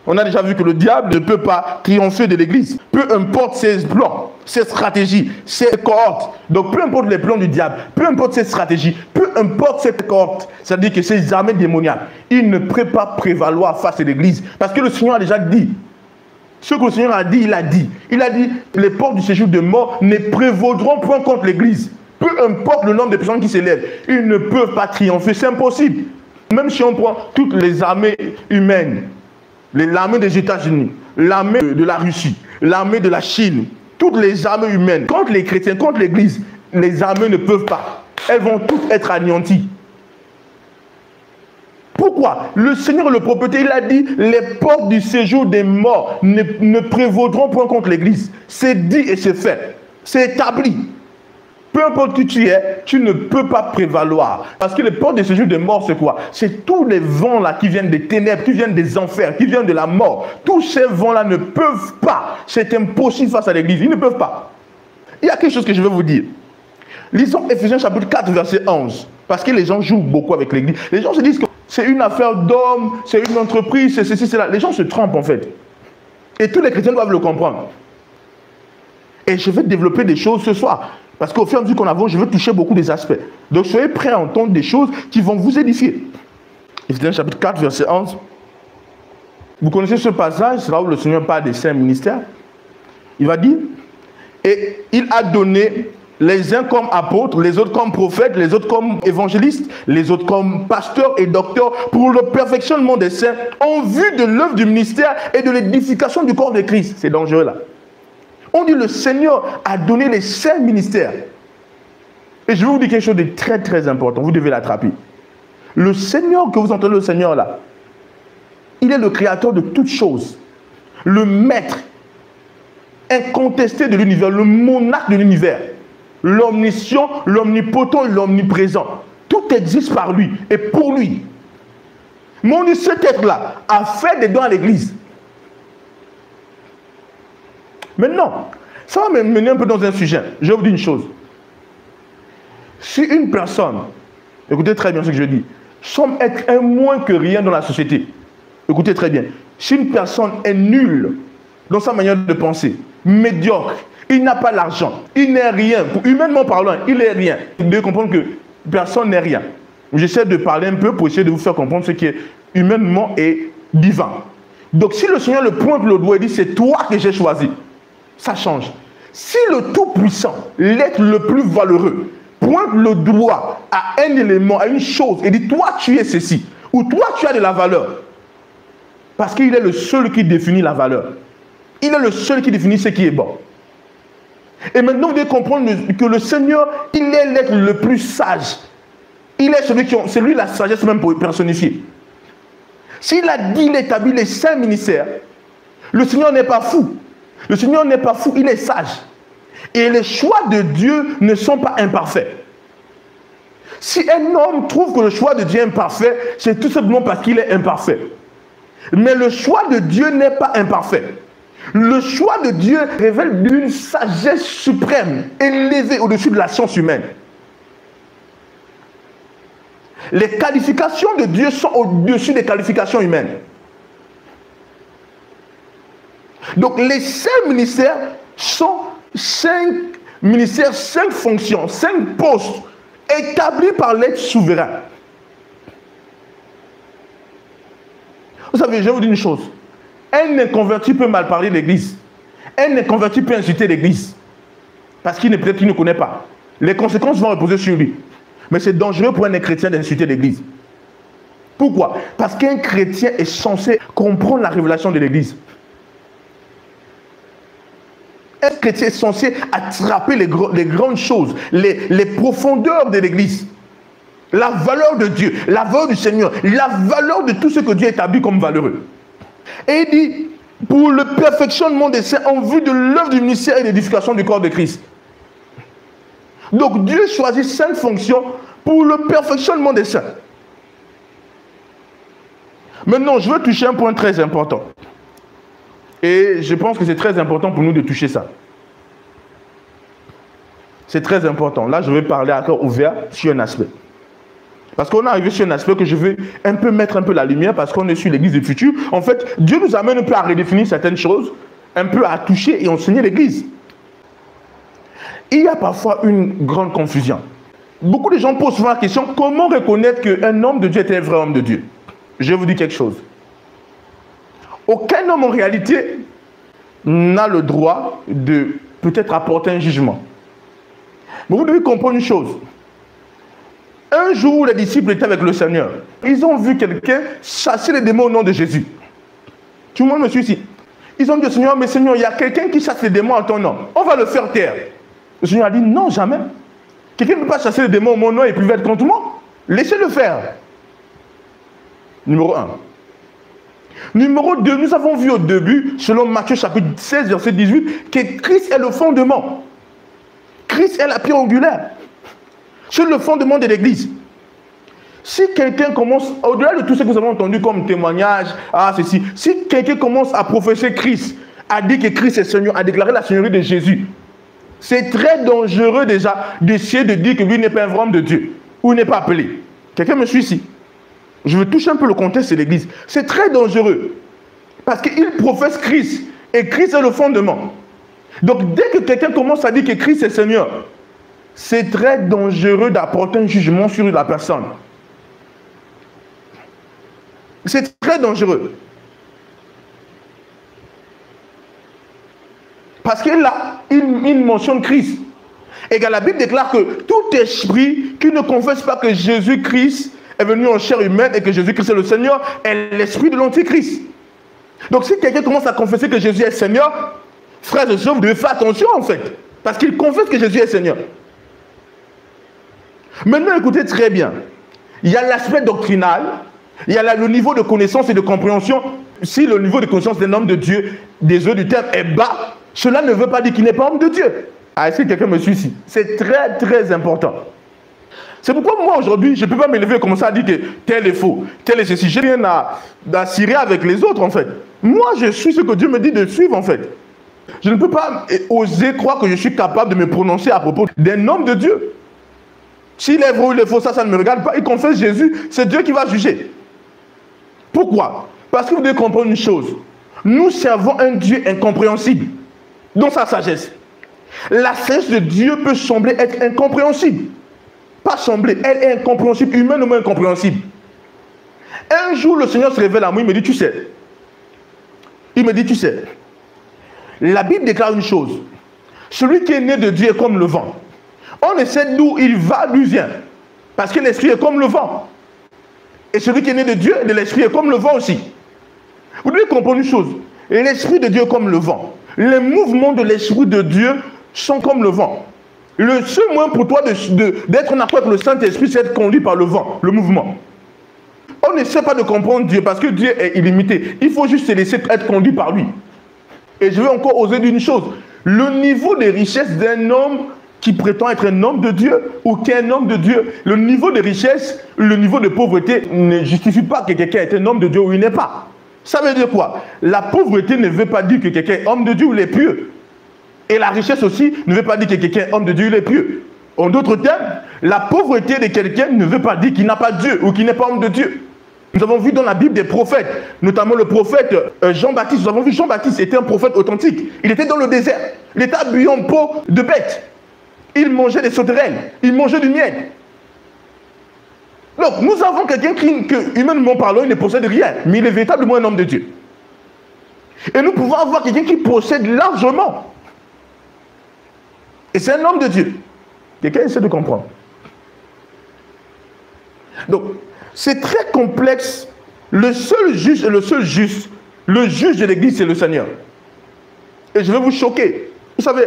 On a déjà vu que le diable ne peut pas triompher de l'Église. Peu importe ses plans, ses stratégies, ses cohortes. Donc peu importe les plans du diable, peu importe ses stratégies, peu importe ses cohortes, c'est-à-dire que ses armées démoniaques, il ne peut pas prévaloir face à l'Église. Parce que le Seigneur a déjà dit. Ce que le Seigneur a dit, il a dit. Il a dit, les portes du séjour de mort ne prévaudront point contre l'Église. Peu importe le nombre de personnes qui s'élèvent, ils ne peuvent pas triompher. C'est impossible. Même si on prend toutes les armées humaines, l'armée des États-Unis, l'armée de la Russie, l'armée de la Chine, toutes les armées humaines, contre les chrétiens, contre l'Église, les armées ne peuvent pas. Elles vont toutes être anéanties. Pourquoi? Le Seigneur, le prophète, il a dit, les portes du séjour des morts ne prévaudront point contre l'Église. C'est dit et c'est fait. C'est établi. Peu importe qui tu es, tu ne peux pas prévaloir. Parce que les portes de séjour des morts, c'est quoi? C'est tous les vents-là qui viennent des ténèbres, qui viennent des enfers, qui viennent de la mort. Tous ces vents-là ne peuvent pas. C'est impossible face à l'Église. Ils ne peuvent pas. Il y a quelque chose que je veux vous dire. Lisons Éphésiens chapitre 4, verset 11. Parce que les gens jouent beaucoup avec l'Église. Les gens se disent que c'est une affaire d'homme, c'est une entreprise, c'est ceci, c'est là. Les gens se trompent en fait. Et tous les chrétiens doivent le comprendre. Et je vais développer des choses ce soir. Parce qu'au fur et à mesure qu'on avance, je veux toucher beaucoup des aspects. Donc soyez prêts à entendre des choses qui vont vous édifier. Éphésiens chapitre 4, verset 11. Vous connaissez ce passage, c'est là où le Seigneur parle des saints ministères. Il va dire, et il a donné les uns comme apôtres, les autres comme prophètes, les autres comme évangélistes, les autres comme pasteurs et docteurs pour le perfectionnement des saints en vue de l'œuvre du ministère et de l'édification du corps de Christ. C'est dangereux là. On dit le Seigneur a donné les saints ministères. Et je vais vous dire quelque chose de très très important. Vous devez l'attraper. Le Seigneur que vous entendez, le Seigneur là, il est le créateur de toutes choses. Le maître incontesté de l'univers, le monarque de l'univers. L'omniscient, l'omnipotent, l'omniprésent. Tout existe par lui et pour lui. Mais on dit cet être-là a fait des dons à l'Église. Maintenant, ça va me mener un peu dans un sujet. Je vais vous dire une chose. Si une personne, écoutez très bien ce que je dis, semble être un moins que rien dans la société, écoutez très bien, si une personne est nulle dans sa manière de penser, médiocre, il n'a pas l'argent, il n'est rien, humainement parlant, il n'est rien. Vous devez comprendre que personne n'est rien. J'essaie de parler un peu pour essayer de vous faire comprendre ce qui est humainement et divin. Donc si le Seigneur le pointe le doigt et dit c'est toi que j'ai choisi, ça change. Si le Tout-Puissant, l'être le plus valeureux, pointe le doigt à un élément, à une chose, et dit toi tu es ceci, ou toi tu as de la valeur, parce qu'il est le seul qui définit la valeur. Il est le seul qui définit ce qui est bon. Et maintenant vous devez comprendre que le Seigneur, il est l'être le plus sage. Il est c'est lui la sagesse même pour personnifier. S'il a dit, il établit les saints ministères, le Seigneur n'est pas fou. Le Seigneur n'est pas fou, il est sage. Et les choix de Dieu ne sont pas imparfaits. Si un homme trouve que le choix de Dieu est imparfait, c'est tout simplement parce qu'il est imparfait. Mais le choix de Dieu n'est pas imparfait. Le choix de Dieu révèle une sagesse suprême, élevée au-dessus de la science humaine. Les qualifications de Dieu sont au-dessus des qualifications humaines. Donc les 5 ministères sont 5 ministères, 5 fonctions, 5 postes établis par l'être souverain. Vous savez, je vais vous dire une chose. Un inconverti peut mal parler de l'Église. Un inconverti peut insulter l'Église. Parce qu'il peut-être qu'il ne connaît pas. Les conséquences vont reposer sur lui. Mais c'est dangereux pour un chrétien d'insulter l'Église. Pourquoi? Parce qu'un chrétien est censé comprendre la révélation de l'Église. Un chrétien est censé attraper les grandes choses, les profondeurs de l'Église. La valeur de Dieu, la valeur du Seigneur, la valeur de tout ce que Dieu établit comme valeureux. Et il dit, pour le perfectionnement des saints en vue de l'œuvre du ministère et l'édification du corps de Christ. Donc Dieu choisit 5 fonctions pour le perfectionnement des saints. Maintenant, je veux toucher un point très important. Et je pense que c'est très important pour nous de toucher ça. C'est très important. Là, je vais parler à cœur ouvert sur un aspect. Parce qu'on est arrivé sur un aspect que je vais un peu mettre un peu la lumière parce qu'on est sur l'église du futur. En fait, Dieu nous amène un peu à redéfinir certaines choses, un peu à toucher et enseigner l'église. Il y a parfois une grande confusion. Beaucoup de gens posent souvent la question, comment reconnaître qu'un homme de Dieu est un vrai homme de Dieu? Je vais vous dire quelque chose. Aucun homme en réalité n'a le droit de peut-être apporter un jugement. Mais vous devez comprendre une chose. Un jour, les disciples étaient avec le Seigneur. Ils ont vu quelqu'un chasser les démons au nom de Jésus. Tout le monde me suit ici. Ils ont dit au Seigneur, mais Seigneur, il y a quelqu'un qui chasse les démons en ton nom. On va le faire taire. Le Seigneur a dit, non, jamais. Quelqu'un ne peut pas chasser les démons au mon nom et puis être contre moi. Laissez-le faire. Numéro 1. Numéro 2, nous avons vu au début, selon Matthieu chapitre 16, verset 18, que Christ est le fondement. Christ est la pierre angulaire. C'est le fondement de l'église. Si quelqu'un commence, au-delà de tout ce que nous avons entendu comme témoignage, ceci, si quelqu'un commence à professer Christ, à dire que Christ est Seigneur, à déclarer la Seigneurie de Jésus, c'est très dangereux déjà d'essayer de dire que lui n'est pas un vrai homme de Dieu, ou n'est pas appelé. Quelqu'un me suit ici? Je veux toucher un peu le contexte de l'église. C'est très dangereux, parce qu'il professe Christ, et Christ est le fondement. Donc dès que quelqu'un commence à dire que Christ est Seigneur, c'est très dangereux d'apporter un jugement sur la personne. C'est très dangereux. Parce que là, il mentionne Christ. Et la Bible déclare que tout esprit qui ne confesse pas que Jésus-Christ est venu en chair humaine et que Jésus-Christ est le Seigneur est l'esprit de l'Antichrist. Donc si quelqu'un commence à confesser que Jésus est Seigneur, frères et sœurs, vous devez faire attention en fait. Parce qu'il confesse que Jésus est Seigneur. Maintenant, écoutez très bien. Il y a l'aspect doctrinal, il y a le niveau de connaissance et de compréhension. Si le niveau de connaissance d'un homme de Dieu, des yeux du terme, est bas, cela ne veut pas dire qu'il n'est pas homme de Dieu. Est-ce que quelqu'un me suit ici? C'est très très important. C'est pourquoi moi aujourd'hui, je ne peux pas m'élever et commencer à dire que tel est faux, tel est ceci. Je n'ai rien à cirer avec les autres en fait. Moi, je suis ce que Dieu me dit de suivre en fait. Je ne peux pas oser croire que je suis capable de me prononcer à propos d'un homme de Dieu. S'il est vrai ou il est faux, ça ne me regarde pas. Il confesse Jésus, c'est Dieu qui va juger. Pourquoi? Parce que vous devez comprendre une chose. Nous servons un Dieu incompréhensible dans sa sagesse. La sagesse de Dieu peut sembler être incompréhensible. Pas sembler, elle est incompréhensible, humainement incompréhensible. Un jour, le Seigneur se révèle à moi, il me dit, tu sais. Il me dit, tu sais. La Bible déclare une chose. Celui qui est né de Dieu est comme le vent. On ne sait d'où il va, d'où il vient. Parce que l'esprit est comme le vent. Et celui qui est né de Dieu, de l'esprit est comme le vent aussi. Vous devez comprendre une chose. L'esprit de Dieu est comme le vent. Les mouvements de l'esprit de Dieu sont comme le vent. Le seul moyen pour toi d'être en accord avec le Saint-Esprit, c'est d'être conduit par le vent, le mouvement. On ne sait pas de comprendre Dieu parce que Dieu est illimité. Il faut juste se laisser être conduit par lui. Et je vais encore oser dire une chose. Le niveau de richesse d'un homme qui prétend être un homme de Dieu ou qui est un homme de Dieu, le niveau de richesse, le niveau de pauvreté ne justifie pas que quelqu'un est un homme de Dieu ou il n'est pas. Ça veut dire quoi? La pauvreté ne veut pas dire que quelqu'un est homme de Dieu ou il est pieux. Et la richesse aussi ne veut pas dire que quelqu'un est homme de Dieu ou il est pieux. En d'autres termes, la pauvreté de quelqu'un ne veut pas dire qu'il n'a pas Dieu ou qu'il n'est pas homme de Dieu. Nous avons vu dans la Bible des prophètes, notamment le prophète Jean-Baptiste. Nous avons vu Jean-Baptiste était un prophète authentique. Il était dans le désert. Il était habillé en peau de bête. Il mangeait des sauterelles. Il mangeait du miel. Donc, nous avons quelqu'un qui, humainement parlant, il ne possède rien. Mais il est véritablement un homme de Dieu. Et nous pouvons avoir quelqu'un qui possède largement. Et c'est un homme de Dieu. Quelqu'un essaie de comprendre. Donc, c'est très complexe. Le seul juge et le seul juste, le juge de l'église, c'est le Seigneur. Et je vais vous choquer. Vous savez,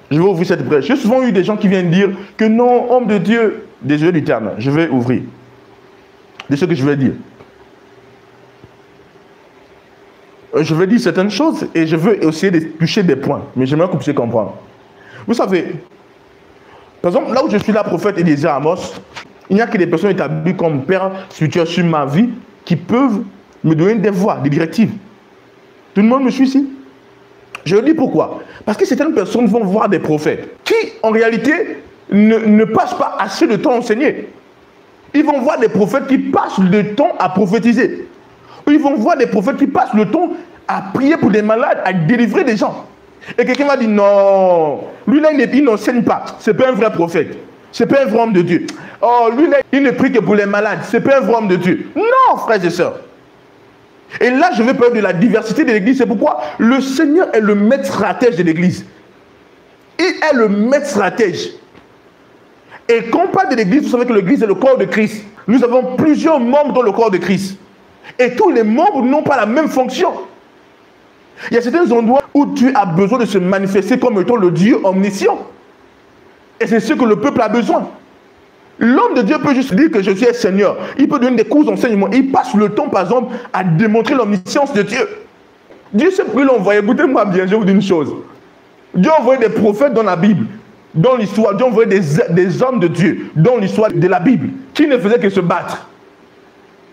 je vais ouvrir cette brèche. J'ai souvent eu des gens qui viennent dire que non, homme de Dieu, désolé du terme, je vais ouvrir. C'est ce que je vais dire. Je vais dire certaines choses et je veux essayer de toucher des points. Mais j'aimerais que vous puissiez comprendre. Vous savez, par exemple, là où je suis là, prophète Élisée Amos, il n'y a que des personnes établies comme père spirituel sur ma vie qui peuvent me donner des voies, des directives. Tout le monde me suit ici? Je dis pourquoi. Parce que certaines personnes vont voir des prophètes qui, en réalité, ne passent pas assez de temps à enseigner. Ils vont voir des prophètes qui passent le temps à prophétiser. Ils vont voir des prophètes qui passent le temps à prier pour des malades, à délivrer des gens. Et quelqu'un va dire, non, lui là, il n'enseigne pas. Ce n'est pas un vrai prophète. Ce n'est pas un vrai homme de Dieu. Oh, lui là, il ne prie que pour les malades. Ce n'est pas un vrai homme de Dieu. Non, frères et sœurs. Et là, je vais parler de la diversité de l'Église. C'est pourquoi le Seigneur est le maître stratège de l'Église. Il est le maître stratège. Et quand on parle de l'Église, vous savez que l'Église est le corps de Christ. Nous avons plusieurs membres dans le corps de Christ. Et tous les membres n'ont pas la même fonction. Il y a certains endroits où Dieu a besoin de se manifester comme étant le Dieu omniscient. Et c'est ce que le peuple a besoin. L'homme de Dieu peut juste dire que je suis Seigneur. Il peut donner des cours d'enseignement. Il passe le temps, par exemple, à démontrer l'omniscience de Dieu. Dieu sait pourquoi il l'a envoyé. Écoutez-moi bien, je vais vous dire une chose. Dieu a envoyé des prophètes dans la Bible. Dans l'histoire, Dieu a envoyé des hommes de Dieu dans l'histoire de la Bible qui ne faisaient que se battre.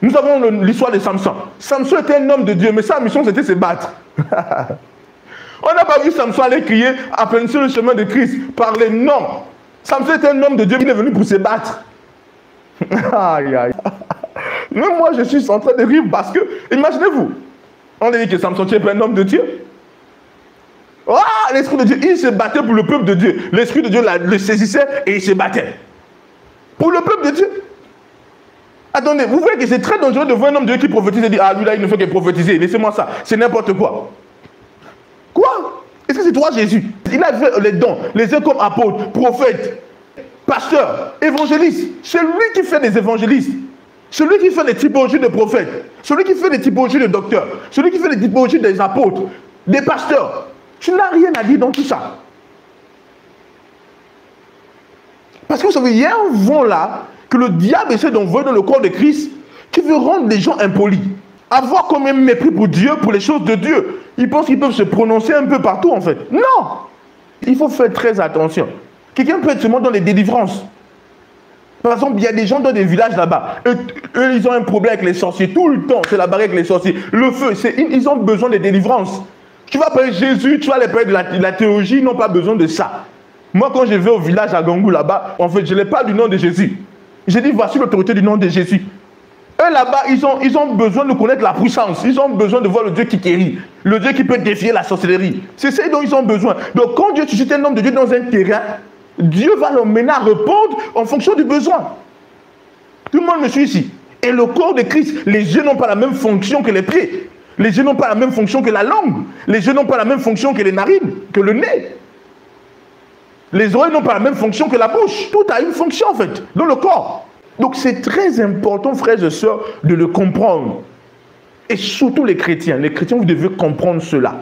Nous avons l'histoire de Samson. Samson était un homme de Dieu, mais sa mission c'était se battre. On n'a pas vu Samson aller crier, appeler sur le chemin de Christ, parler. Non. Samson était un homme de Dieu qui est venu pour se battre. Aïe, aïe. Même moi, je suis en train de rire parce que, imaginez-vous, on dit que Samson n'est pas un homme de Dieu. Ah, l'Esprit de Dieu, il se battait pour le peuple de Dieu. L'Esprit de Dieu le saisissait et il se battait. Pour le peuple de Dieu. Attendez, vous voyez que c'est très dangereux de voir un homme de Dieu qui prophétise et dire, ah, lui là, il ne fait que prophétiser. Laissez-moi ça. C'est n'importe quoi. Quoi? Est-ce que c'est toi, Jésus? Il a fait les dons, les uns comme apôtres, prophètes, pasteurs, évangélistes. C'est lui qui fait des évangélistes. Celui qui fait des typologies de prophètes. Celui qui fait des typologies de docteurs. Celui qui fait des typologies des apôtres, des pasteurs. Tu n'as rien à dire dans tout ça. Parce que vous savez, il y a un vent là que le diable essaie d'envoyer dans le corps de Christ qui veut rendre les gens impolis. Avoir comme un mépris pour Dieu, pour les choses de Dieu. Ils pensent qu'ils peuvent se prononcer un peu partout en fait. Non! Il faut faire très attention. Quelqu'un peut être seulement dans les délivrances. Par exemple, il y a des gens dans des villages là-bas. Eux, ils ont un problème avec les sorciers. Tout le temps, c'est la barrière avec les sorciers. Le feu, ils ont besoin de délivrance. Tu vas parler de Jésus, tu vas les parler de la théologie, ils n'ont pas besoin de ça. Moi, quand je vais au village à Gangou là-bas, en fait, je ne parle pas du nom de Jésus. J'ai dit, voici l'autorité du nom de Jésus. Eux là-bas, ils ont besoin de connaître la puissance. Ils ont besoin de voir le Dieu qui guérit. Le Dieu qui peut défier la sorcellerie. C'est ça dont ils ont besoin. Donc, quand Dieu suscite un homme de Dieu dans un terrain, Dieu va l'emmener à répondre en fonction du besoin. Tout le monde me suit ici. Et le corps de Christ, les yeux n'ont pas la même fonction que les pieds. Les yeux n'ont pas la même fonction que la langue. Les yeux n'ont pas la même fonction que les narines, que le nez. Les oreilles n'ont pas la même fonction que la bouche. Tout a une fonction en fait, dans le corps. Donc c'est très important, frères et sœurs, de le comprendre. Et surtout les chrétiens. Les chrétiens, vous devez comprendre cela.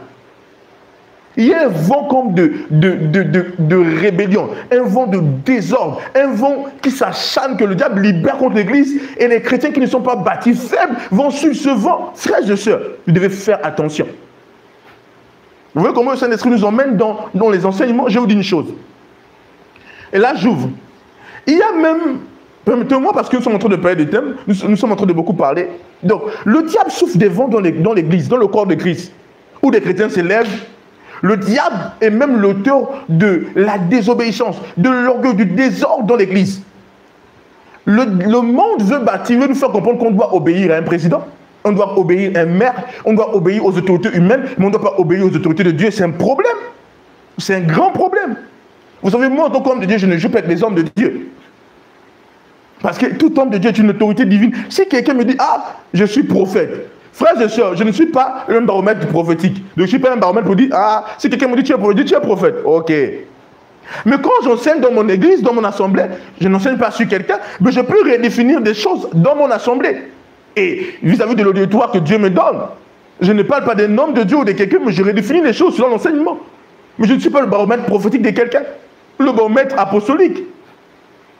Il y a un vent comme de rébellion, un vent de désordre, un vent qui s'acharne, que le diable libère contre l'église, et les chrétiens qui ne sont pas bâtis faibles vont suivre ce vent. Frères et sœurs, vous devez faire attention. Vous voyez comment le Saint-Esprit nous emmène dans les enseignements? Je vais vous dire une chose. Et là, j'ouvre. Il y a même, permettez-moi, parce que nous sommes en train de parler des thèmes, nous sommes en train de beaucoup parler. Donc, le diable souffle des vents dans l'église, dans le corps de Christ, où des chrétiens s'élèvent. Le diable est même l'auteur de la désobéissance, de l'orgueil, du désordre dans l'église. Le monde veut bâtir, veut nous faire comprendre qu'on doit obéir à un président, on doit obéir à un maire, on doit obéir aux autorités humaines, mais on ne doit pas obéir aux autorités de Dieu. C'est un problème. C'est un grand problème. Vous savez, moi, en tant qu'homme de Dieu, je ne joue pas avec les hommes de Dieu. Parce que tout homme de Dieu est une autorité divine. Si quelqu'un me dit, ah, je suis prophète, frères et sœurs, je ne suis pas un baromètre prophétique. Je ne suis pas un baromètre pour dire, ah, si quelqu'un me dit, tu es prophète, ok. Mais quand j'enseigne dans mon église, dans mon assemblée, je n'enseigne pas sur quelqu'un, mais je peux redéfinir des choses dans mon assemblée. Et vis-à-vis de l'auditoire que Dieu me donne, je ne parle pas d'un homme de Dieu ou de quelqu'un, mais je redéfinis les choses selon l'enseignement. Mais je ne suis pas le baromètre prophétique de quelqu'un, le baromètre apostolique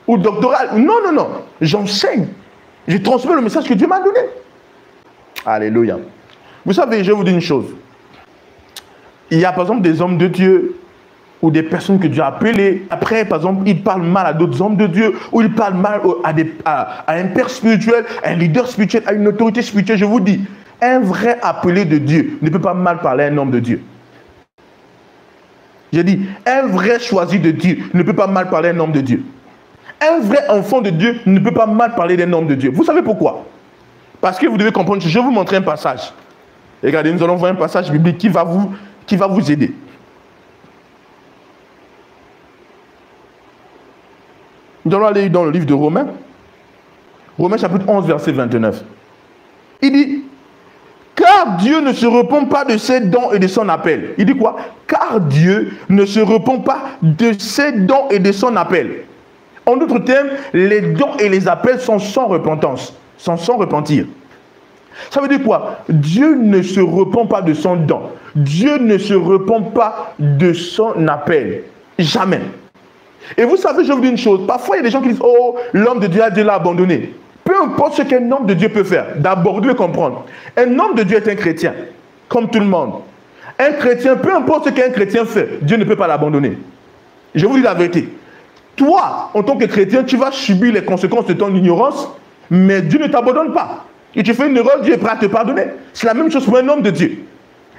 ou doctoral. Non, non, non. J'enseigne. Je transmets le message que Dieu m'a donné. Alléluia. Vous savez, je vais vous dire une chose. Il y a par exemple des hommes de Dieu ou des personnes que Dieu a appelées. Après, par exemple, ils parlent mal à d'autres hommes de Dieu ou ils parlent mal à un père spirituel, à un leader spirituel, à une autorité spirituelle. Je vous dis, un vrai appelé de Dieu ne peut pas mal parler à un homme de Dieu. J'ai dit, un vrai choisi de Dieu ne peut pas mal parler d'un homme de Dieu. Un vrai enfant de Dieu ne peut pas mal parler d'un homme de Dieu. Vous savez pourquoi? Parce que vous devez comprendre, je vais vous montrer un passage. Regardez, nous allons voir un passage biblique qui va vous aider. Nous allons aller dans le livre de Romains. Romains chapitre 11, verset 29. Il dit, car Dieu ne se repent pas de ses dons et de son appel. Il dit quoi? Car Dieu ne se repent pas de ses dons et de son appel. En d'autres termes, les dons et les appels sont sans repentance, sont sans repentir. Ça veut dire quoi? Dieu ne se repent pas de son don. Dieu ne se repent pas de son appel. Jamais. Et vous savez, je vous dis une chose. Parfois, il y a des gens qui disent, oh, l'homme de Dieu a Dieu l'a abandonné. Peu importe ce qu'un homme de Dieu peut faire. D'abord, vous devez comprendre. Un homme de Dieu est un chrétien, comme tout le monde. Un chrétien, peu importe ce qu'un chrétien fait, Dieu ne peut pas l'abandonner. Je vous dis la vérité. Toi, en tant que chrétien, tu vas subir les conséquences de ton ignorance, mais Dieu ne t'abandonne pas. Et tu fais une erreur, Dieu est prêt à te pardonner. C'est la même chose pour un homme de Dieu.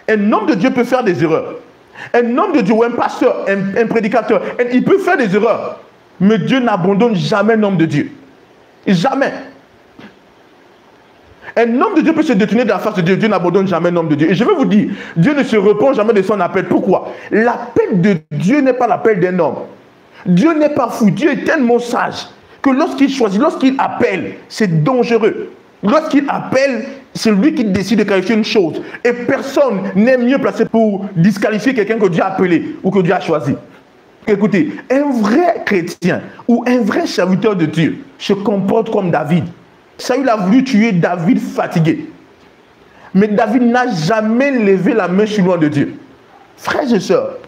Un homme de Dieu peut faire des erreurs. Un homme de Dieu ou un pasteur, un prédicateur, il peut faire des erreurs. Mais Dieu n'abandonne jamais un homme de Dieu. Jamais. Un homme de Dieu peut se détourner de la face de Dieu. Dieu n'abandonne jamais un homme de Dieu. Et je vais vous dire, Dieu ne se repent jamais de son appel. Pourquoi? L'appel de Dieu n'est pas l'appel d'un homme. Dieu n'est pas fou. Dieu est tellement sage que lorsqu'il choisit, lorsqu'il appelle, c'est dangereux. Lorsqu'il appelle, c'est lui qui décide de qualifier une chose. Et personne n'est mieux placé pour disqualifier quelqu'un que Dieu a appelé ou que Dieu a choisi. Écoutez, un vrai chrétien ou un vrai serviteur de Dieu se comporte comme David. Saül a voulu tuer David fatigué. Mais David n'a jamais levé la main sur loin de Dieu. Frères et sœurs,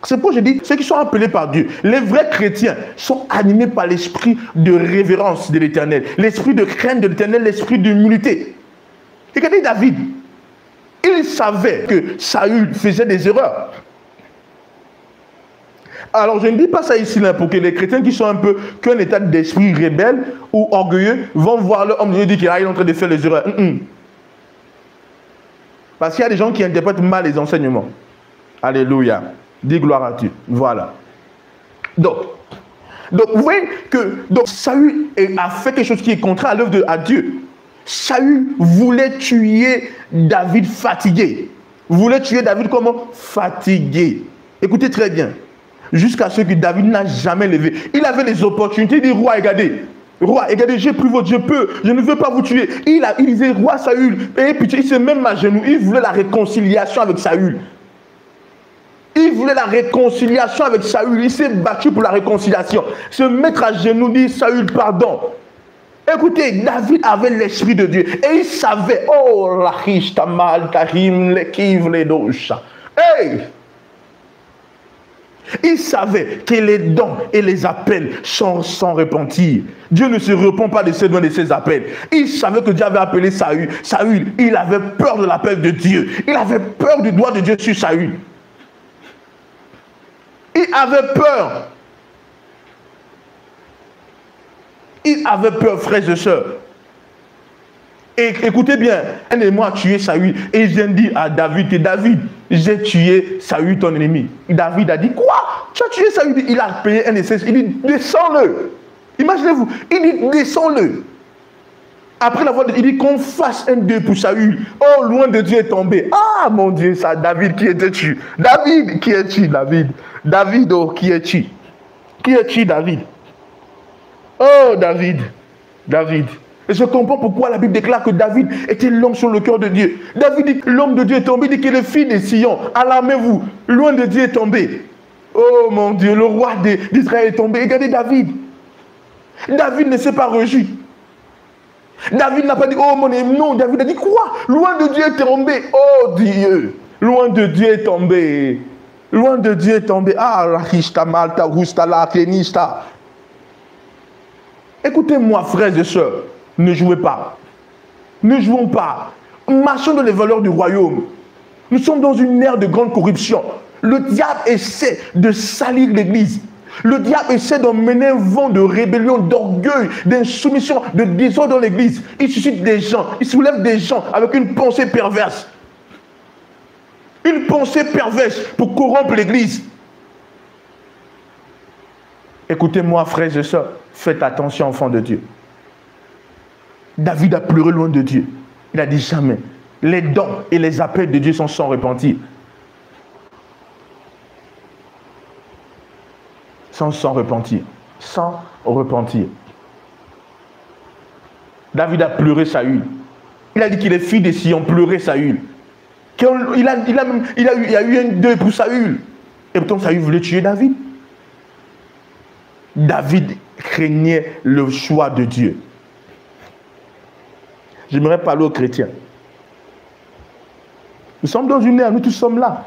c'est pourquoi je dis, ceux qui sont appelés par Dieu, les vrais chrétiens sont animés par l'esprit de révérence de l'Éternel, l'esprit de crainte de l'Éternel, l'esprit d'humilité. Regardez David, il savait que Saül faisait des erreurs. Alors je ne dis pas ça ici là pour que les chrétiens qui sont un peu qu'un état d'esprit rebelle ou orgueilleux vont voir leur homme de Dieu dire qu'il est en train de faire les erreurs. Parce qu'il y a des gens qui interprètent mal les enseignements. Alléluia. Dis gloire à Dieu. Voilà. Donc vous voyez que Saül a fait quelque chose qui est contraire à l'œuvre à Dieu. Saül voulait tuer David fatigué. Voulait tuer David comment? Fatigué. Écoutez très bien. Jusqu'à ce que David n'a jamais levé. Il avait les opportunités. Il dit, roi, regardez, j'ai pris votre, je ne veux pas vous tuer. Il disait, roi Saül, et puis il s'est même à genoux. Il voulait la réconciliation avec Saül. Il voulait la réconciliation avec Saül. Il s'est battu pour la réconciliation. Se mettre à genoux, dire, Saül, pardon. Écoutez, David avait l'esprit de Dieu. Et il savait, oh, la riche, tamal, tarim, l'équive, les douches. Hey! Il savait que les dons et les appels sont sans repentir. Dieu ne se repent pas de ses dons et de ses appels. Il savait que Dieu avait appelé Saül. Saül, il avait peur de l'appel de Dieu. Il avait peur du doigt de Dieu sur Saül. Il avait peur. Il avait peur, frères et sœurs. Et écoutez bien, un ennemi a tué Saül. Et il vient dire à David que David, j'ai tué Saül, ton ennemi. Et David a dit, quoi? Tu as tué Saül? Il a payé un essai. Il dit, descends-le. Imaginez-vous, il dit, descends-le. Après l'avoir dit, il dit qu'on fasse un deuil pour Saül. Oh, loin de Dieu est tombé. Ah, mon Dieu, ça, David, qui es-tu? David, qui es-tu, David? David, oh, qui es-tu? Qui es-tu, David? Oh, David, David. Et je comprends pourquoi la Bible déclare que David était l'homme sur le cœur de Dieu. David dit que l'homme de Dieu est tombé, il dit qu'il est le fils de Sion. Alarmez-vous, loin de Dieu est tombé. Oh mon Dieu, le roi d'Israël est tombé. Regardez David. David ne s'est pas réjoui. David n'a pas dit, oh mon ennemi, non, David a dit quoi? Loin de Dieu est tombé. Oh Dieu, loin de Dieu est tombé. Loin de Dieu est tombé. Ah, Rachista, Malta, Roustala, Kenista. Écoutez-moi, frères et sœurs. Ne jouez pas. Ne jouons pas. Marchons dans les valeurs du royaume. Nous sommes dans une ère de grande corruption. Le diable essaie de salir l'Église. Le diable essaie d'emmener un vent de rébellion, d'orgueil, d'insoumission, de désordre dans l'Église. Il suscite des gens, il soulève des gens avec une pensée perverse. Une pensée perverse pour corrompre l'Église. Écoutez-moi, frères et sœurs, faites attention, enfants de Dieu. David a pleuré loin de Dieu. Il a dit jamais. Les dons et les appels de Dieu sont sans repentir. Sans repentir. Sans repentir. David a pleuré Saül. Il a dit qu'il est fils de Sion, pleurer Saül. Il y a eu un deuil pour Saül. Et pourtant, Saül voulait tuer David. David craignait le choix de Dieu. J'aimerais parler aux chrétiens. Nous sommes dans une ère, nous tous sommes là.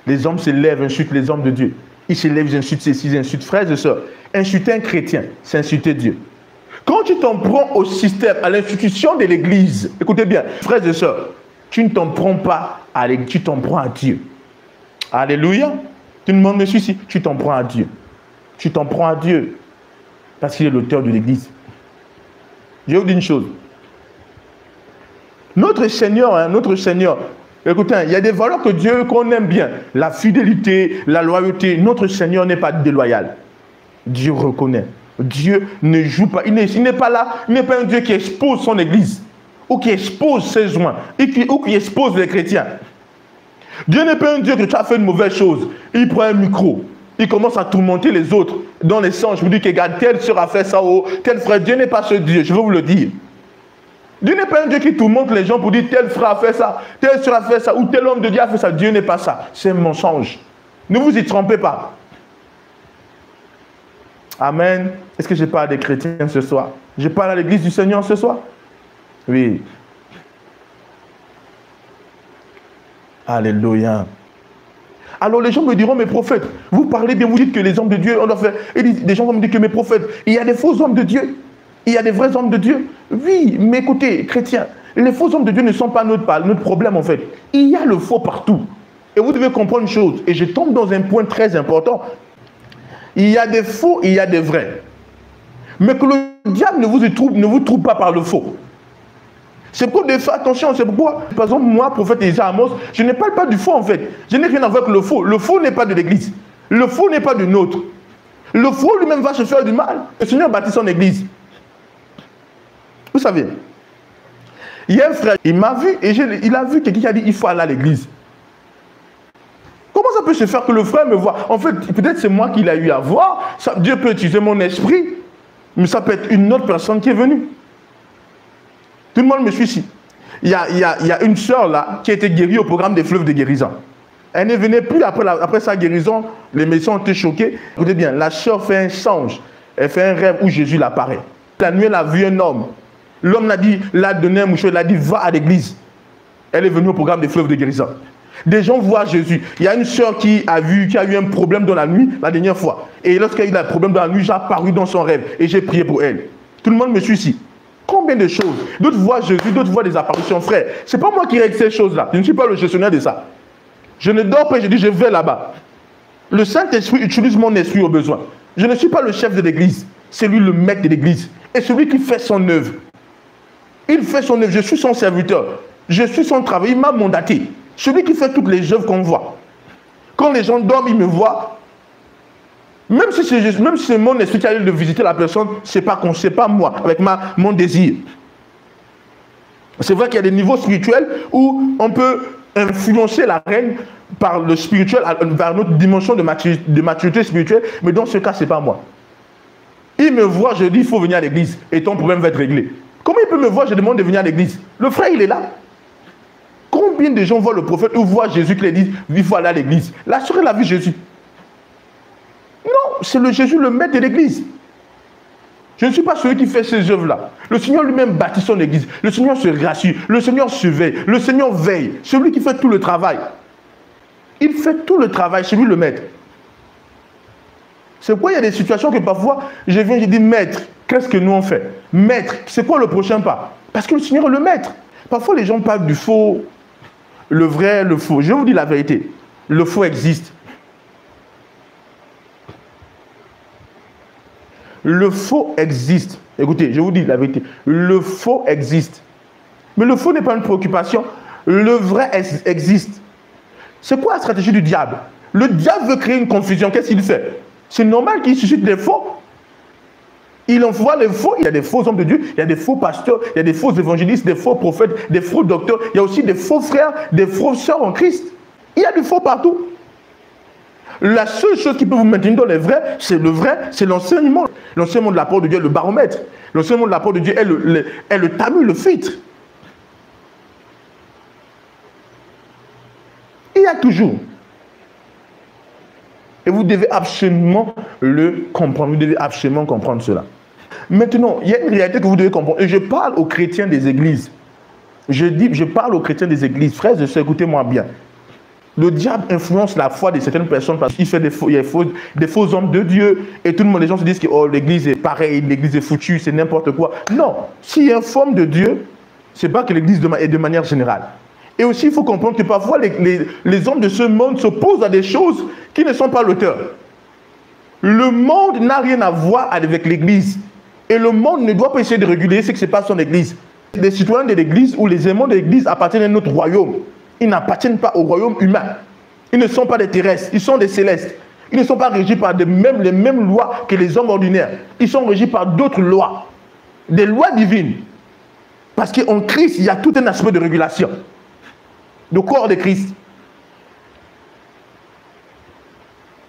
Les hommes se lèvent, insultent les hommes de Dieu. Ils se lèvent, ils insultent ceci, ils insultent frères et sœurs. Insulter un chrétien, c'est insulter Dieu. Quand tu t'en prends au système, à l'institution de l'Église, écoutez bien, frères et sœurs, tu ne t'en prends pas à l'Église, tu t'en prends à Dieu. Alléluia. Tout le monde me suit ici, tu t'en prends à Dieu. Tu t'en prends à Dieu. Parce qu'il est l'auteur de l'Église. Je vais vous dire une chose. Notre Seigneur, écoutez, il y a des valeurs que Dieu, qu'on aime bien. La fidélité, la loyauté. Notre Seigneur n'est pas déloyal. Dieu reconnaît. Dieu ne joue pas. Il n'est pas là. Il n'est pas un Dieu qui expose son Église. Ou qui expose ses joints. Ou qui expose les chrétiens. Dieu n'est pas un Dieu que tu as fait une mauvaise chose. Il prend un micro. Il commence à tourmenter les autres dans les sens. Je vous dis que regarde, tel sœur a fait ça, oh, tel frère. Dieu n'est pas ce Dieu. Je veux vous le dire. Dieu n'est pas un Dieu qui tourmente les gens pour dire tel frère a fait ça, tel sœur a fait ça, ou tel homme de Dieu a fait ça. Dieu n'est pas ça. C'est un mensonge. Ne vous y trompez pas. Amen. Est-ce que je parle des chrétiens ce soir? Je parle à l'église du Seigneur ce soir? Oui. Alléluia. Alors les gens me diront, mes prophètes, vous parlez bien, vous dites que les hommes de Dieu, on doit faire. Et des gens vont me dire que mes prophètes, il y a des faux hommes de Dieu. Il y a des vrais hommes de Dieu. Oui, mais écoutez, chrétiens, les faux hommes de Dieu ne sont pas notre problème en fait. Il y a le faux partout. Et vous devez comprendre une chose, et je tombe dans un point très important. Il y a des faux, il y a des vrais. Mais que le diable ne vous trouve pas par le faux. C'est pour des faits, attention, c'est pourquoi, par exemple, moi, prophète Esaïe Amos, je ne parle pas du faux en fait. Je n'ai rien à voir avec le faux. Le faux n'est pas de l'église. Le faux n'est pas du nôtre. Le faux lui-même va se faire du mal. Le Seigneur bâtit son église. Vous savez, il y a un frère, il m'a vu et il a vu quelqu'un qui a dit il faut aller à l'église. Comment ça peut se faire que le frère me voit? En fait, peut-être c'est moi qui l'ai eu à voir. Dieu peut utiliser mon esprit, mais ça peut être une autre personne qui est venue. Tout le monde me suit ici. Il y a une sœur là qui a été guérie au programme des fleuves de guérison. Elle ne venait plus après sa guérison. Les médecins ont été choqués. Écoutez bien, la sœur fait un songe. Elle fait un rêve où Jésus l'apparaît. La nuit, elle a vu un homme. L'homme l'a donné un mouchoir, il a dit va à l'église. Elle est venue au programme des fleuves de guérison. Des gens voient Jésus. Il y a une sœur qui a eu un problème dans la nuit la dernière fois. Et lorsqu'elle a eu un problème dans la nuit, j'ai apparu dans son rêve et j'ai prié pour elle. Tout le monde me suit ici. Combien de choses? D'autres voient Jésus, d'autres voient des apparitions. Frère, ce n'est pas moi qui règle ces choses-là. Je ne suis pas le gestionnaire de ça. Je ne dors pas, je dis je vais là-bas. Le Saint-Esprit utilise mon esprit au besoin. Je ne suis pas le chef de l'église. C'est lui le maître de l'église. Et celui qui fait son œuvre. Il fait son œuvre. Je suis son serviteur. Je suis son travail. Il m'a mandaté. Celui qui fait toutes les œuvres qu'on voit. Quand les gens dorment, ils me voient. Même si c'est mon esprit qui a de visiter la personne, ce n'est pas moi, avec mon désir. C'est vrai qu'il y a des niveaux spirituels où on peut influencer la reine par le spirituel, vers notre dimension de maturité spirituelle, mais dans ce cas, ce n'est pas moi. Il me voit, je dis, il faut venir à l'église, et ton problème va être réglé. Comment il peut me voir, je demande de venir à l'église? Le frère, il est là. Combien de gens voient le prophète ou voient Jésus qui les dit, il faut aller à l'église? La sœur, elle a vu Jésus. Non, c'est le Jésus, le maître de l'église. Je ne suis pas celui qui fait ces œuvres-là. Le Seigneur lui-même bâtit son église. Le Seigneur se rassure. Le Seigneur surveille. Le Seigneur veille. Celui qui fait tout le travail. Il fait tout le travail, c'est lui le maître. C'est pourquoi il y a des situations que parfois, je viens, je dis, maître, qu'est-ce que nous on fait? Maître, c'est quoi le prochain pas? Parce que le Seigneur est le maître. Parfois, les gens parlent du faux, le vrai, le faux. Je vous dis la vérité. Le faux existe. Le faux existe. Écoutez, je vous dis la vérité. Le faux existe. Mais le faux n'est pas une préoccupation. Le vrai existe. C'est quoi la stratégie du diable? Le diable veut créer une confusion. Qu'est-ce qu'il fait? C'est normal qu'il suscite des faux. Il envoie les faux. Il y a des faux hommes de Dieu, il y a des faux pasteurs, il y a des faux évangélistes, des faux prophètes, des faux docteurs. Il y a aussi des faux frères, des faux sœurs en Christ. Il y a du faux partout. La seule chose qui peut vous maintenir dans les vrais, c'est le vrai, c'est l'enseignement. L'enseignement de la parole de Dieu est le baromètre. L'enseignement de la parole de Dieu est le tamis, le filtre. Il y a toujours. Et vous devez absolument le comprendre. Vous devez absolument comprendre cela. Maintenant, il y a une réalité que vous devez comprendre. Et je parle aux chrétiens des églises. Je parle aux chrétiens des églises. Frères et sœurs, écoutez-moi bien. Le diable influence la foi de certaines personnes parce qu'il fait des faux hommes de Dieu. Et tout le monde, les gens se disent que oh, l'église est pareille, l'église est foutue, c'est n'importe quoi. Non, s'il y a un homme de Dieu, c'est pas que l'église est de manière générale. Et aussi, il faut comprendre que parfois, les hommes de ce monde s'opposent à des choses qui ne sont pas l'auteur. Le monde n'a rien à voir avec l'église. Et le monde ne doit pas essayer de réguler ce qui se passe dans l'église. Les citoyens de l'église ou les aimants de l'église appartiennent à notre royaume. Ils n'appartiennent pas au royaume humain. Ils ne sont pas des terrestres, ils sont des célestes. Ils ne sont pas régis par les mêmes lois que les hommes ordinaires. Ils sont régis par d'autres lois. Des lois divines. Parce qu'en Christ, il y a tout un aspect de régulation. Le corps de Christ.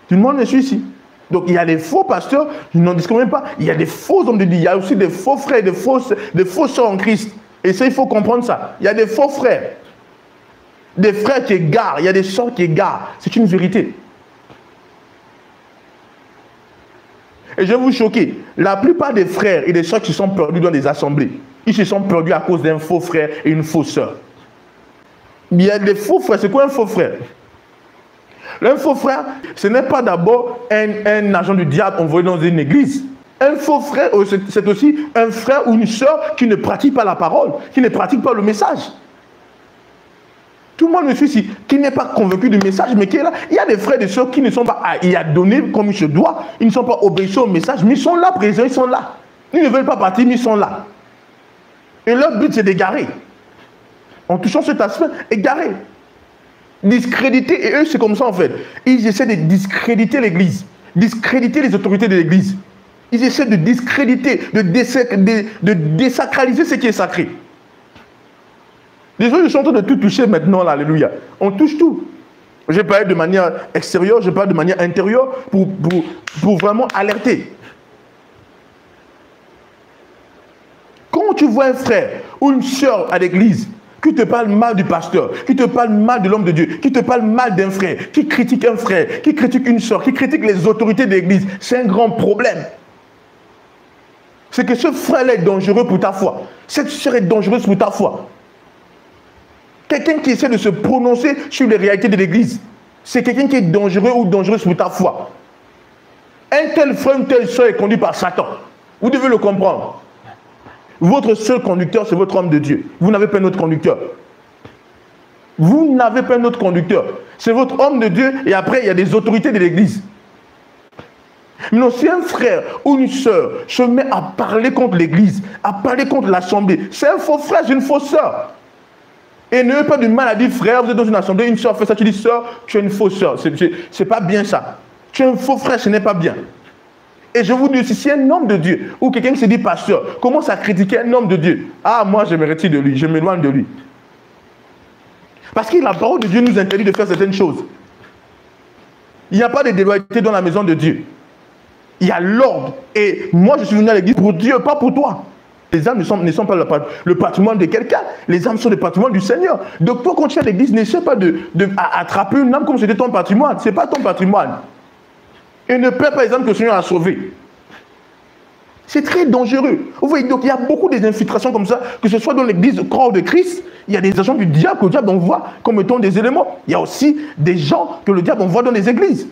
Tout le monde me suit ici. Donc il y a des faux pasteurs, je n'en discrimine pas. Il y a des faux hommes de Dieu. Il y a aussi des faux frères, des faux sœurs en Christ. Et ça, il faut comprendre ça. Il y a des faux frères. Des frères qui égarent. Il y a des sœurs qui égarent. C'est une vérité. Et je vais vous choquer. La plupart des frères et des sœurs qui sont perdus dans des assemblées, ils se sont perdus à cause d'un faux frère et une fausse sœur. Il y a des faux frères. C'est quoi un faux frère? Un faux frère, ce n'est pas d'abord un agent du diable envoyé dans une église. Un faux frère, c'est aussi un frère ou une sœur qui ne pratique pas la parole, qui ne pratique pas le message. Tout le monde me suit ici, qui n'est pas convaincu du message, mais qui est là. Il y a des frères et des sœurs qui ne sont pas y adonnés comme il se doit. Ils ne sont pas obéissants au message, mais ils sont là, présents, ils sont là. Ils ne veulent pas partir, mais ils sont là. Et leur but, c'est d'égarer. En touchant cet aspect, égarer. Discréditer, et eux, c'est comme ça en fait. Ils essaient de discréditer l'église, discréditer les autorités de l'église. Ils essaient de discréditer, de désacraliser ce qui est sacré. Les gens sont en train de tout toucher maintenant, là, alléluia. On touche tout. Je parle de manière extérieure, je parle de manière intérieure pour vraiment alerter. Quand tu vois un frère ou une sœur à l'église qui te parle mal du pasteur, qui te parle mal de l'homme de Dieu, qui te parle mal d'un frère, qui critique un frère, qui critique une sœur, qui critique les autorités de l'église, c'est un grand problème. C'est que ce frère-là est dangereux pour ta foi. Cette sœur est dangereuse pour ta foi. Quelqu'un qui essaie de se prononcer sur les réalités de l'église, c'est quelqu'un qui est dangereux ou dangereuse pour ta foi. Un tel frère, une telle sœur est conduit par Satan. Vous devez le comprendre. Votre seul conducteur, c'est votre homme de Dieu. Vous n'avez pas un autre conducteur. Vous n'avez pas un autre conducteur. C'est votre homme de Dieu et après, il y a des autorités de l'église. Mais non, si un frère ou une sœur se met à parler contre l'église, à parler contre l'assemblée, c'est un faux frère, c'est une fausse sœur. Et ne pas du mal à dire, frère, vous êtes dans une assemblée, une sœur fait ça, tu dis, sœur, tu es une fausse sœur. C'est pas bien ça. Tu es un faux frère, ce n'est pas bien. Et je vous dis aussi, si un homme de Dieu, ou quelqu'un qui se dit pasteur, commence à critiquer un homme de Dieu, ah, moi, je me retire de lui, je m'éloigne de lui. Parce que la parole de Dieu nous interdit de faire certaines choses. Il n'y a pas de déloyauté dans la maison de Dieu. Il y a l'ordre. Et moi, je suis venu à l'église pour Dieu, pas pour toi. Les âmes ne sont pas le patrimoine de quelqu'un. Les âmes sont le patrimoine du Seigneur. Donc toi, quand tu es à l'église, n'essaie pas d'attraper une âme comme si c'était ton patrimoine. Ce n'est pas ton patrimoine. Et ne perds pas les âmes que le Seigneur a sauvées. C'est très dangereux. Vous voyez, donc il y a beaucoup d'infiltrations comme ça, que ce soit dans l'église corps de Christ, il y a des agents du diable que le diable envoie comme étant des éléments. Il y a aussi des gens que le diable envoie dans les églises.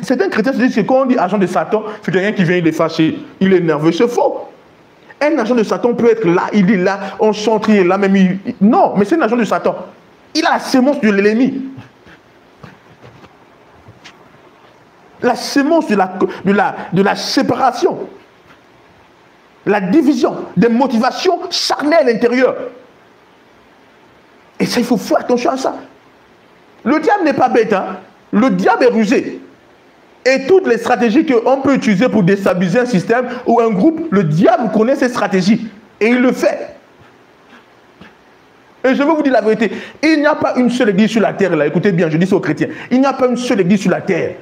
Certains chrétiens se disent que quand on dit agent de Satan, c'est quelqu'un qui vient, il est fâché, il est nerveux, c'est faux. Un agent de Satan peut être là, il est là, on chante, il est là, même non, mais c'est un agent de Satan. Il a la sémence de l'ennemi. La sémence de la séparation. La division des motivations charnelles intérieures. Et ça, il faut faire attention à ça. Le diable n'est pas bête, hein. Le diable est rusé. Et toutes les stratégies qu'on peut utiliser pour déstabiliser un système ou un groupe, le diable connaît ces stratégies. Et il le fait. Et je veux vous dire la vérité, il n'y a pas une seule église sur la terre, là, écoutez bien, je dis ça aux chrétiens, il n'y a pas une seule église sur la terre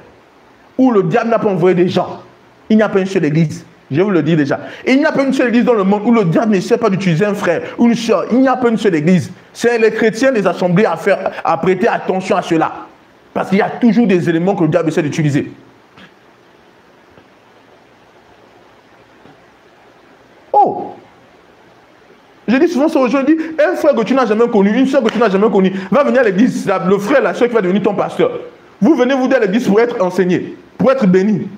où le diable n'a pas envoyé des gens. Il n'y a pas une seule église, je vous le dis déjà. Il n'y a pas une seule église dans le monde où le diable ne sait pas d'utiliser un frère ou une soeur. Il n'y a pas une seule église. C'est les chrétiens des assemblées à prêter attention à cela. Parce qu'il y a toujours des éléments que le diable essaie d'utiliser. Oh! Je dis souvent ça aux gens, je dis, un frère que tu n'as jamais connu, une soeur que tu n'as jamais connue, va venir à l'église, le frère, la soeur qui va devenir ton pasteur. Vous venez vous dire à l'église pour être enseigné, pour être béni.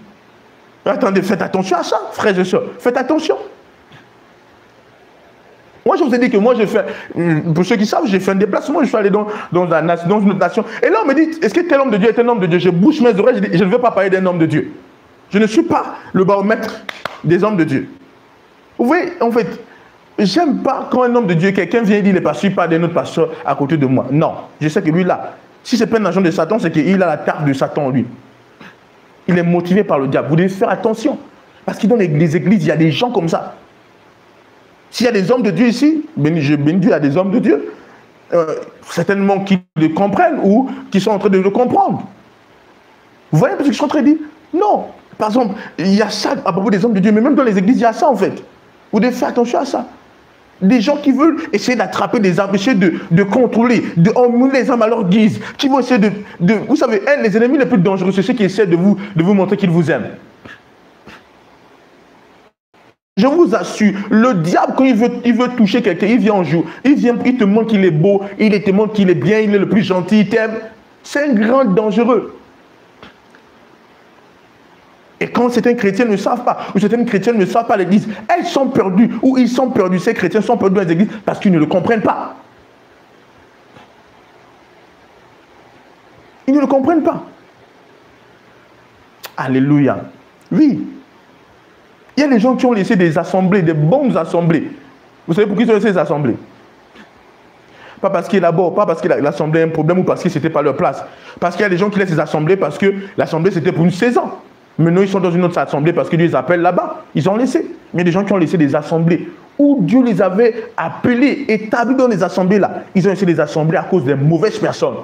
Attendez, faites attention à ça, frères et soeurs, faites attention. Moi, je vous ai dit que moi, j'ai fait, pour ceux qui savent, j'ai fait un déplacement, je suis allé dans une autre nation. Et là, on me dit, est-ce que tel homme de Dieu est un homme de Dieu? Je bouche mes oreilles, je dis, je ne veux pas parler d'un homme de Dieu. Je ne suis pas le baromètre des hommes de Dieu. Vous voyez, en fait, j'aime pas quand un homme de Dieu, quelqu'un vient et dit, il est pas suivi par d'un autre pasteur à côté de moi. Non, je sais que lui là, si c'est pas un agent de Satan, c'est qu'il a la tarte de Satan en lui. Il est motivé par le diable. Vous devez faire attention. Parce que dans les églises, il y a des gens comme ça. S'il y a des hommes de Dieu ici, je bénis Dieu, il y a des hommes de Dieu, certainement qui le comprennent ou qui sont en train de le comprendre. Vous voyez ce que je suis en train de dire? Non. Par exemple, il y a ça à propos des hommes de Dieu, mais même dans les églises, il y a ça en fait. Vous devez faire attention à ça. Des gens qui veulent essayer d'attraper des âmes, essayer de contrôler, d'emmener les âmes à leur guise, qui vont essayer vous savez, les ennemis les plus dangereux, c'est ceux qui essaient de vous montrer qu'ils vous aiment. Je vous assure, le diable, quand il veut toucher quelqu'un, il vient en jour, il te montre qu'il est beau, il te montre qu'il est bien, il est le plus gentil, il t'aime. C'est un grand dangereux. Et quand certains chrétiens ne savent pas, ou certaines chrétiennes ne savent pas l'église, elles sont perdues, ou ils sont perdus, ces chrétiens sont perdus dans les églises parce qu'ils ne le comprennent pas. Ils ne le comprennent pas. Alléluia. Oui. Il y a des gens qui ont laissé des assemblées, des bonnes assemblées. Vous savez pourquoi ils ont laissé des assemblées? Pas parce qu'il est là-bas, pas parce que l'assemblée a un problème ou parce que ce n'était pas leur place. Parce qu'il y a des gens qui laissent des assemblées parce que l'assemblée c'était pour une saison. Maintenant ils sont dans une autre assemblée parce que Dieu les appelle là-bas. Ils ont laissé. Mais il y a des gens qui ont laissé des assemblées où Dieu les avait appelés, établis dans les assemblées là. Ils ont laissé des assemblées à cause des mauvaises personnes.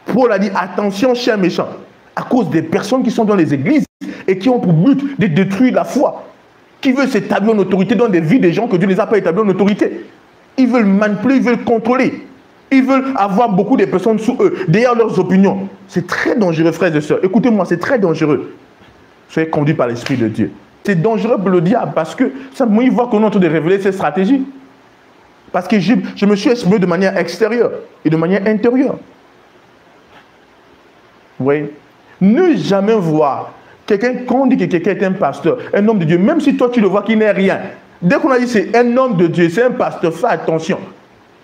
Paul a dit attention chers méchants, à cause des personnes qui sont dans les églises et qui ont pour but de détruire la foi, qui veulent s'établir en autorité dans des vies des gens que Dieu ne les a pas établis en autorité. Ils veulent manipuler, ils veulent contrôler. Ils veulent avoir beaucoup de personnes sous eux, derrière leurs opinions. C'est très dangereux, frères et sœurs. Écoutez-moi, c'est très dangereux. Soyez conduits par l'Esprit de Dieu. C'est dangereux pour le diable parce que simplement il voit qu'on est en train de révéler ses stratégies. Parce que je me suis exprimé de manière extérieure et de manière intérieure. Vous voyez? Ne jamais voir quelqu'un, quand on dit que quelqu'un est un pasteur, un homme de Dieu, même si toi tu le vois qu'il n'est rien. Dès qu'on a dit c'est un homme de Dieu, c'est un pasteur, fais attention.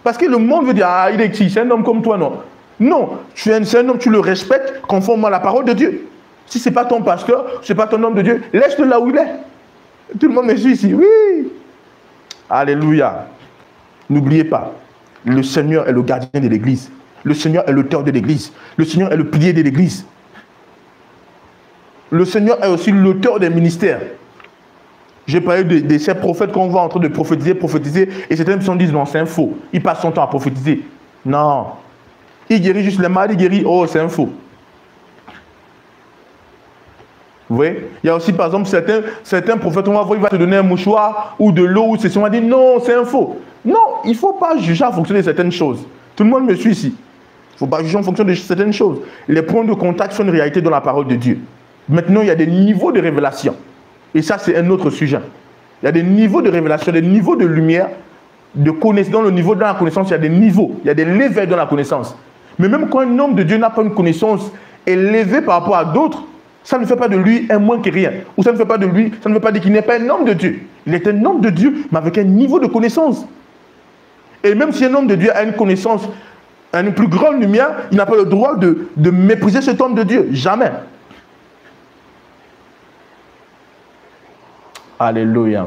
Parce que le monde veut dire, ah, il est qui? C'est un homme comme toi, non? Non, c'est un homme, tu le respectes conformément à la parole de Dieu. Si ce n'est pas ton pasteur, ce n'est pas ton homme de Dieu, laisse-le là où il est. Tout le monde me suit ici, oui. Alléluia. N'oubliez pas, le Seigneur est le gardien de l'église. Le Seigneur est l'auteur de l'église. Le Seigneur est le pilier de l'église. Le Seigneur est aussi l'auteur des ministères. J'ai parlé de ces prophètes qu'on voit en train de prophétiser, et certaines personnes disent non, c'est un faux. Il passe son temps à prophétiser. Non. Il guérit juste les malades, il guérit, oh, c'est un faux. Vous voyez? Il y a aussi, par exemple, certains prophètes, on va voir, il va te donner un mouchoir ou de l'eau, ou ceci, on va dire non, c'est un faux. Non, il ne faut pas juger en fonction de certaines choses. Tout le monde me suit ici. Il ne faut pas juger en fonction de certaines choses. Les points de contact sont une réalité dans la parole de Dieu. Maintenant, il y a des niveaux de révélation. Et ça, c'est un autre sujet. Il y a des niveaux de révélation, des niveaux de lumière, de connaissance. Dans le niveau de la connaissance, il y a des niveaux, il y a des levels dans la connaissance. Mais même quand un homme de Dieu n'a pas une connaissance élevée par rapport à d'autres, ça ne fait pas de lui un moins que rien. Ou ça ne fait pas de lui, ça ne veut pas dire qu'il n'est pas un homme de Dieu. Il est un homme de Dieu, mais avec un niveau de connaissance. Et même si un homme de Dieu a une connaissance, une plus grande lumière, il n'a pas le droit de mépriser cet homme de Dieu. Jamais. Alléluia.